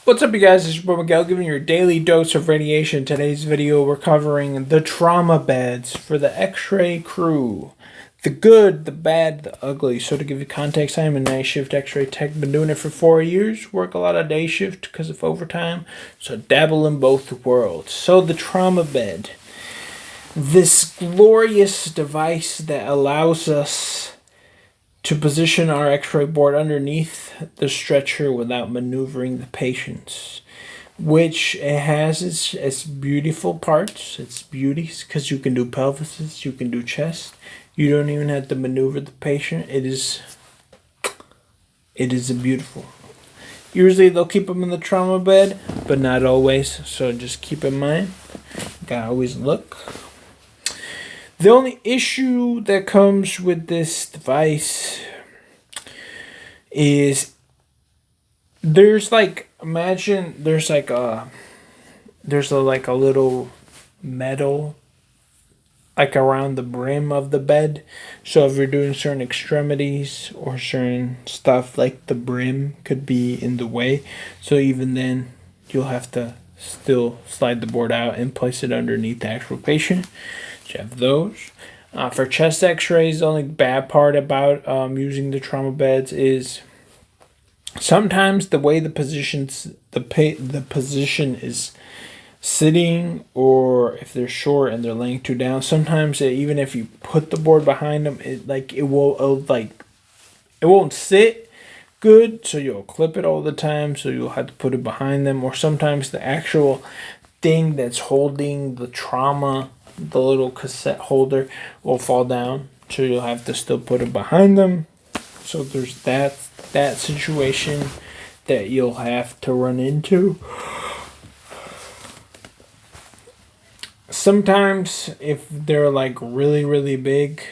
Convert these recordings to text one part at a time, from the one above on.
What's up, you guys? It's your boy Miguel giving you your daily dose of radiation. Today's video, we're covering the trauma beds for the Xray crew. The good, the bad, the ugly. So to give you context, I am a night shift Xray tech. Been doing it for 4 years. Work a lot of day shift because of overtime. So dabble in both worlds. So the trauma bed. This glorious device that allows us to position our X-ray board underneath the stretcher without maneuvering the patients, which it has its beautiful parts, its beauties, because you can do pelvises, you can do chest. You don't even have to maneuver the patient. It is a beautiful. Usually they'll keep them in the trauma bed, but not always. So just keep in mind, gotta always look. The only issue that comes with this device is imagine there's like a little metal like around the brim of the bed. So if you're doing certain extremities or certain stuff, like the brim could be in the way. So even then you'll have to still slide the board out and place it underneath the actual patient. So you have those. For chest x-rays, the only bad part about using the trauma beds is sometimes the way the position is sitting, or if they're short and they're laying too down, sometimes even if you put the board behind them, it won't sit good, so you'll clip it all the time, so you'll have to put it behind them. Or sometimes the actual thing that's holding the trauma, the little cassette holder, will fall down, so you'll have to still put it behind them. So there's that situation that you'll have to run into. Sometimes if they're like really big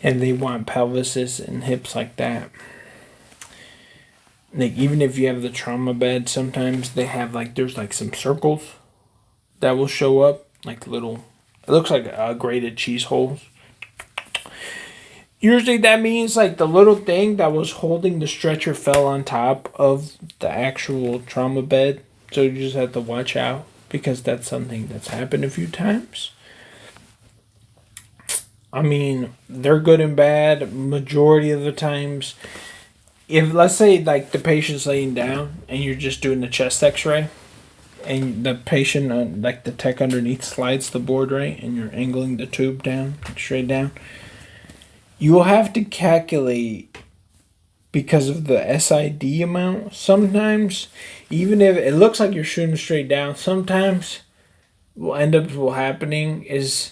and they want pelvises and hips like that, like even if you have the trauma bed, sometimes they have there's some circles that will show up, like little, it looks like grated cheese holes. Usually that means the little thing that was holding the stretcher fell on top of the actual trauma bed. So you just have to watch out, because that's something that's happened a few times. I mean, they're good and bad. Majority of the times, if let's say the patient's laying down and you're just doing the chest x-ray, and the patient, the tech underneath, slides the board right, and you're angling the tube down, straight down, you will have to calculate, because of the SID amount. Sometimes, even if it looks like you're shooting straight down, sometimes what happening is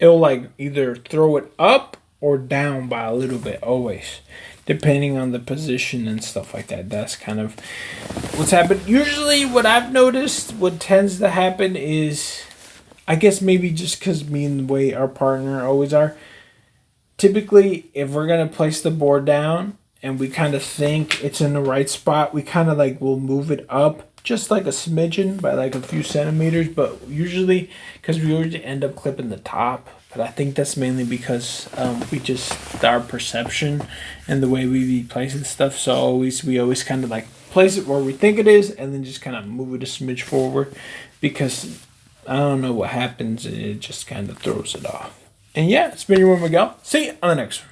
it'll either throw it up or down by a little bit, always, depending on the position and stuff like that. That's kind of what's happened. Usually what I've noticed, what tends to happen is, I guess maybe just because me and the way our partner always are, typically if we're going to place the board down and we kind of think it's in the right spot, we kind of we'll move it up just a smidgen by a few centimeters. But usually, because we usually end up clipping the top, but I think that's mainly because our perception and the way we be placing stuff. So we always kind of place it where we think it is, and then just kind of move it a smidge forward, because I don't know what happens. It just kind of throws it off. And yeah, it's been your boy Miguel. See you on the next one.